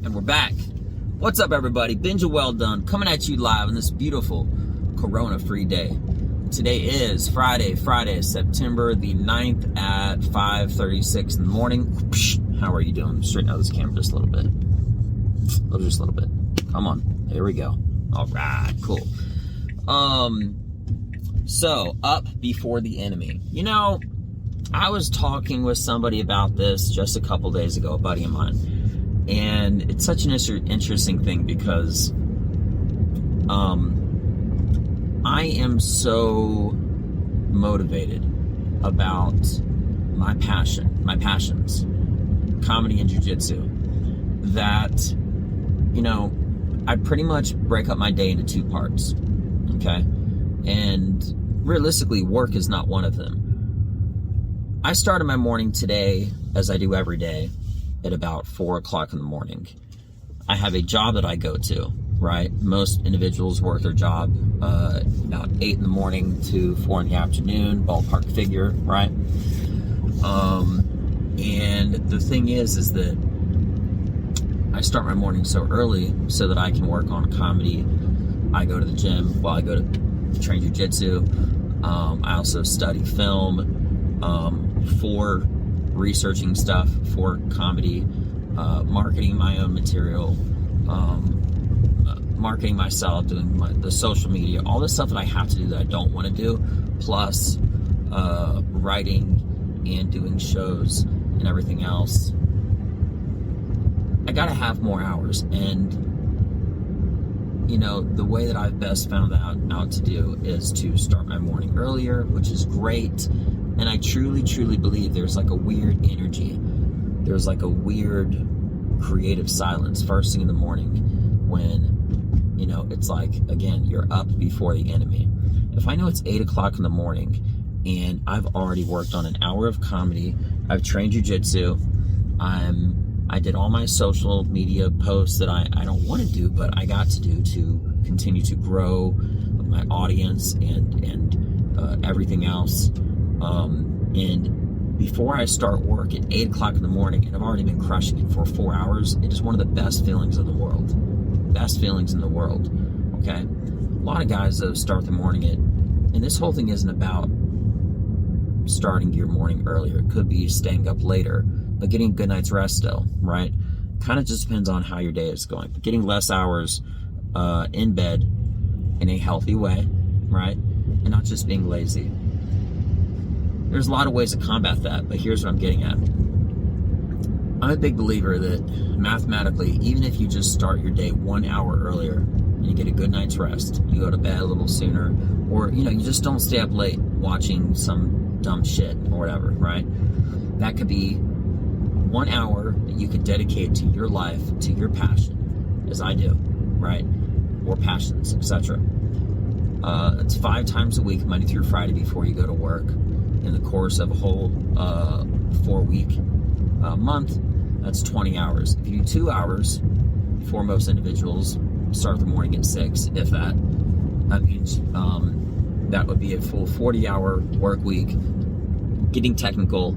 And we're back. What's up, everybody? Benja Welldone coming at you live on this beautiful Corona-free day. Today is Friday, September the 9th at 5:36 in the morning. How are you doing? Straighten out this camera just a little bit. Just a little bit. Come on. Here we go. All right, cool. So, up before the enemy. You know, I was talking with somebody about this just a couple days ago, a buddy of mine. And it's such an interesting thing because I am so motivated about my passions, comedy and jiu-jitsu, that, you know, I pretty much break up my day into two parts, okay? And realistically, work is not one of them. I started my morning today, as I do every day, at about 4 o'clock in the morning. I have a job that I go to, right? Most individuals work their job about 8 in the morning to 4 in the afternoon, ballpark figure, right? And the thing is that I start my morning so early so that I can work on comedy. I go to the gym while I go to train jiu-jitsu. I also study film for researching stuff for comedy, marketing my own material, marketing myself, doing the social media, all the stuff that I have to do that I don't want to do, plus writing and doing shows and everything else. I gotta have more hours, and you know, the way that I've best found out to do is to start my morning earlier, which is great. And I truly believe there's like a weird energy. There's like a weird creative silence first thing in the morning when, you know, it's like, again, you're up before the enemy. If I know it's 8 o'clock in the morning and I've already worked on an hour of comedy, I've trained jiu-jitsu, I did all my social media posts that I don't want to do, but I got to do to continue to grow my audience and everything else. And before I start work at 8 o'clock in the morning, and I've already been crushing it for 4 hours, it is one of the best feelings in the world. Best feelings in the world, okay? A lot of guys start the morning and this whole thing isn't about starting your morning earlier. It could be staying up later, but getting a good night's rest still, right? Kind of just depends on how your day is going. But getting less hours in bed in a healthy way, right? And not just being lazy. There's a lot of ways to combat that, but here's what I'm getting at. I'm a big believer that mathematically, even if you just start your day 1 hour earlier and you get a good night's rest, you go to bed a little sooner, or, you know, you just don't stay up late watching some dumb shit or whatever, right? That could be 1 hour that you could dedicate to your life, to your passion, as I do, right? Or passions, etc. It's 5 times a week, Monday through Friday, before you go to work. In the course of a whole 4-week month, that's 20 hours. If you do 2 hours, for most individuals, start the morning at 6, if that. That means that would be a full 40-hour work week. Getting technical,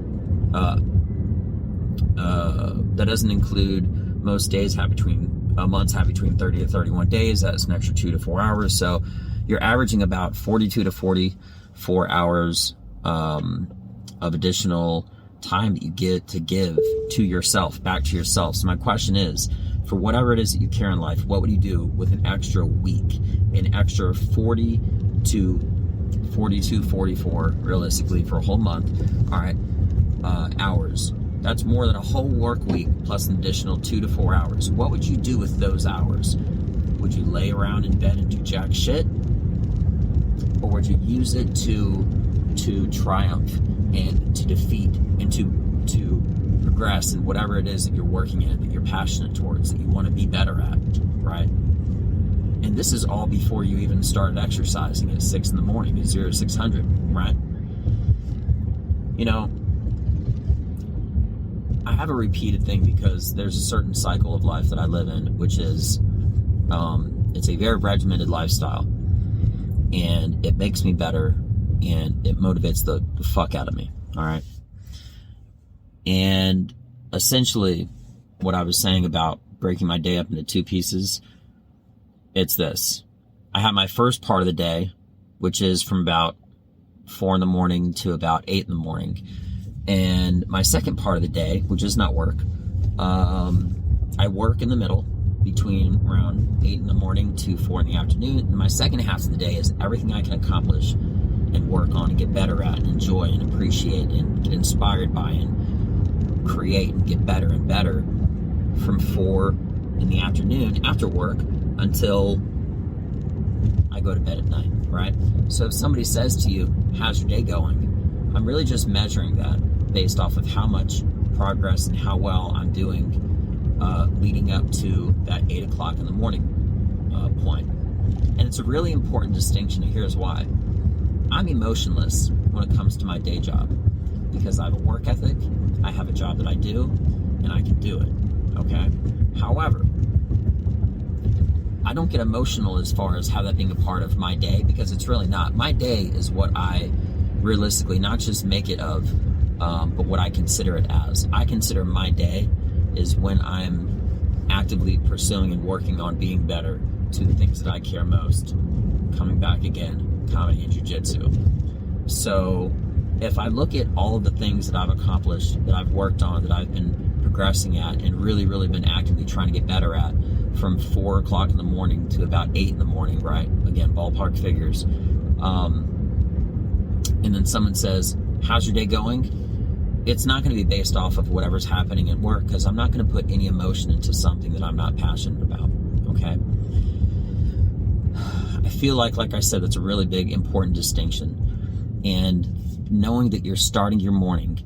that doesn't include most days months have between 30 to 31 days. That's an extra 2 to 4 hours. So you're averaging about 42 to 44 hours of additional time that you get to give to yourself, back to yourself. So my question is, for whatever it is that you care in life, what would you do with an extra week, an extra 40 to 42, 44, realistically, for a whole month, all right, hours? That's more than a whole work week plus an additional 2 to 4 hours. What would you do with those hours? Would you lay around in bed and do jack shit? Or would you use it to triumph and to defeat and to progress in whatever it is that you're working in, that you're passionate towards, that you want to be better at, right? And this is all before you even started exercising at 6 in the morning, at 0 to 600, right? You know, I have a repeated thing because there's a certain cycle of life that I live in, which is, it's a very regimented lifestyle, and it makes me better, and it motivates the fuck out of me, all right? And essentially, what I was saying about breaking my day up into two pieces, it's this. I have my first part of the day, which is from about 4 in the morning to about 8 in the morning. And my second part of the day, which is not work, I work in the middle between around 8 in the morning to 4 in the afternoon. And my second half of the day is everything I can accomplish and work on and get better at and enjoy and appreciate and get inspired by and create and get better and better from 4 in the afternoon after work until I go to bed at night, right? So if somebody says to you, how's your day going? I'm really just measuring that based off of how much progress and how well I'm doing leading up to that 8 o'clock in the morning point. And it's a really important distinction, and here's why. I'm emotionless when it comes to my day job because I have a work ethic, I have a job that I do, and I can do it, okay? However, I don't get emotional as far as how that being a part of my day, because it's really not. My day is what I realistically not just make it of, but what I consider it as. I consider my day is when I'm actively pursuing and working on being better to the things that I care most. Coming back again, comedy and jiu-jitsu. So if I look at all of the things that I've accomplished, that I've worked on, that I've been progressing at and really, really been actively trying to get better at from 4 o'clock in the morning to about 8 in the morning, right? Again, ballpark figures. And then someone says, how's your day going? It's not going to be based off of whatever's happening at work, because I'm not going to put any emotion into something that I'm not passionate about, okay? I feel like I said, that's a really big, important distinction. And knowing that you're starting your morning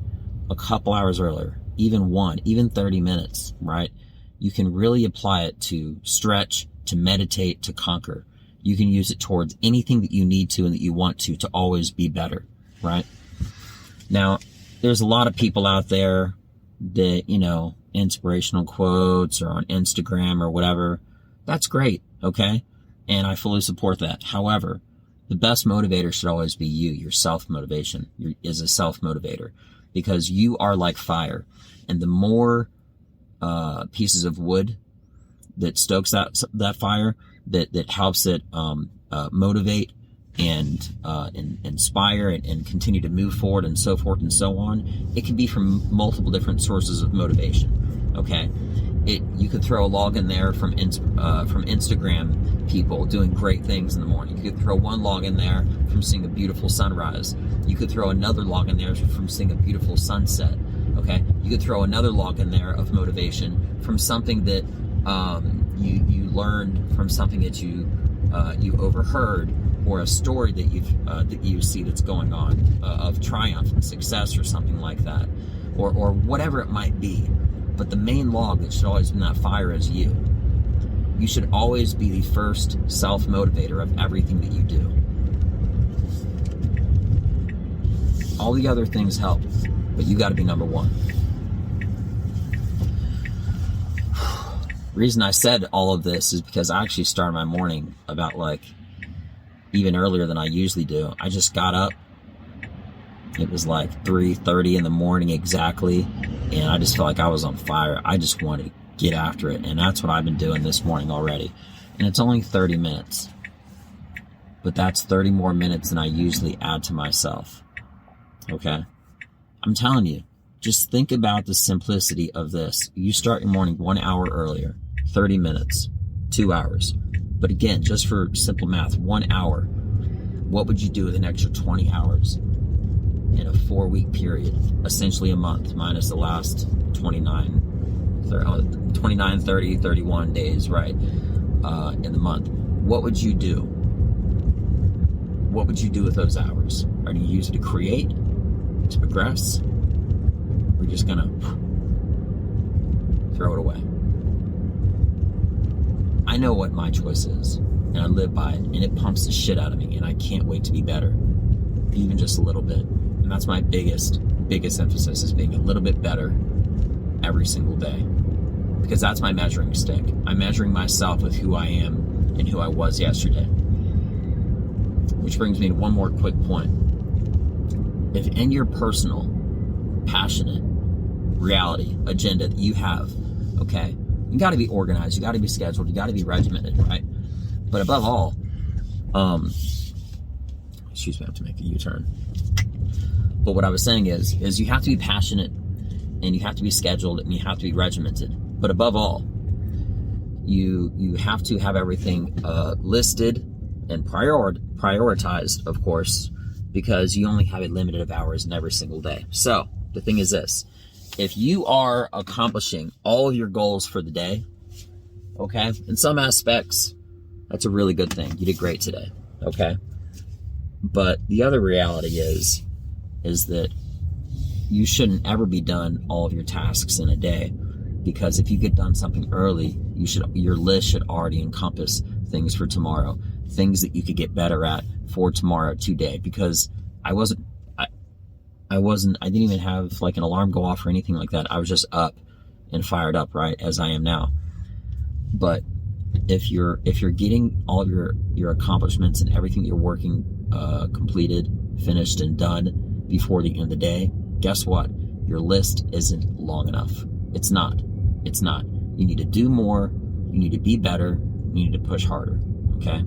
a couple hours earlier, even 30 minutes, right? You can really apply it to stretch, to meditate, to conquer. You can use it towards anything that you need to and that you want to always be better, right? Now, there's a lot of people out there that, inspirational quotes or on Instagram or whatever. That's great, okay? And I fully support that. However, the best motivator should always be you. Your self-motivation is a self-motivator, because you are like fire. And the more pieces of wood that stokes that fire, that helps it motivate and inspire and continue to move forward and so forth and so on. It can be from multiple different sources of motivation. Okay, you could throw a log in there from Instagram people doing great things in the morning. You could throw one log in there from seeing a beautiful sunrise. You could throw another log in there from seeing a beautiful sunset. Okay, you could throw another log in there of motivation from something that you learned from something that you overheard, or a story that you see that's going on of triumph and success or something like that, or whatever it might be. But the main log that should always be in that fire is you. You should always be the first self-motivator of everything that you do. All the other things help, but you got to be number one. Reason I said all of this is because I actually started my morning about even earlier than I usually do. I just got up. It was 3:30 in the morning exactly, and I just felt like I was on fire. I just wanted to get after it, and that's what I've been doing this morning already. And it's only 30 minutes, but that's 30 more minutes than I usually add to myself. Okay? I'm telling you, just think about the simplicity of this. You start your morning 1 hour earlier, 30 minutes, 2 hours. But again, just for simple math, 1 hour, what would you do with an extra 20 hours in a 4-week period? Essentially a month, minus the last 29, 30, 31 days, right, in the month. What would you do? What would you do with those hours? Are you use it to create, to progress? Or just gonna throw it away? I know what my choice is, and I live by it, and it pumps the shit out of me, and I can't wait to be better, even just a little bit. And that's my biggest emphasis, is being a little bit better every single day, because that's my measuring stick. I'm measuring myself with who I am and who I was yesterday. Which brings me to one more quick point. If in your personal, passionate reality agenda that you have, okay, You got to be organized. You got to be scheduled. You got to be regimented, right? But above all, excuse me, I have to make a U-turn. But what I was saying is you have to be passionate, and you have to be scheduled, and you have to be regimented. But above all, you have to have everything listed and prioritized, of course, because you only have a limited of hours in every single day. So the thing is this: if you are accomplishing all of your goals for the day, okay, in some aspects, that's a really good thing. You did great today, okay? But the other reality is that you shouldn't ever be done all of your tasks in a day, because if you get done something early, your list should already encompass things for tomorrow, things that you could get better at for tomorrow today. Because I didn't even have like an alarm go off or anything like that. I was just up and fired up, right, as I am now. But if you're getting all of your accomplishments and everything you're working completed, finished, and done before the end of the day, guess what? Your list isn't long enough. It's not. You need to do more. You need to be better. You need to push harder. Okay?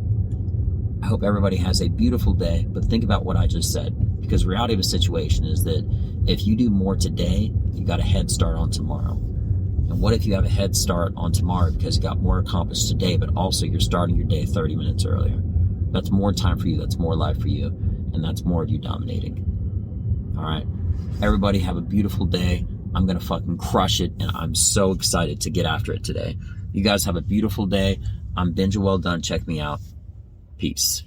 I hope everybody has a beautiful day, but think about what I just said, because the reality of the situation is that if you do more today, you got a head start on tomorrow. And what if you have a head start on tomorrow because you got more accomplished today, but also you're starting your day 30 minutes earlier? That's more time for you. That's more life for you. And that's more of you dominating. All right? Everybody have a beautiful day. I'm going to fucking crush it, and I'm so excited to get after it today. You guys have a beautiful day. I'm Benja Welldone. Check me out. Peace.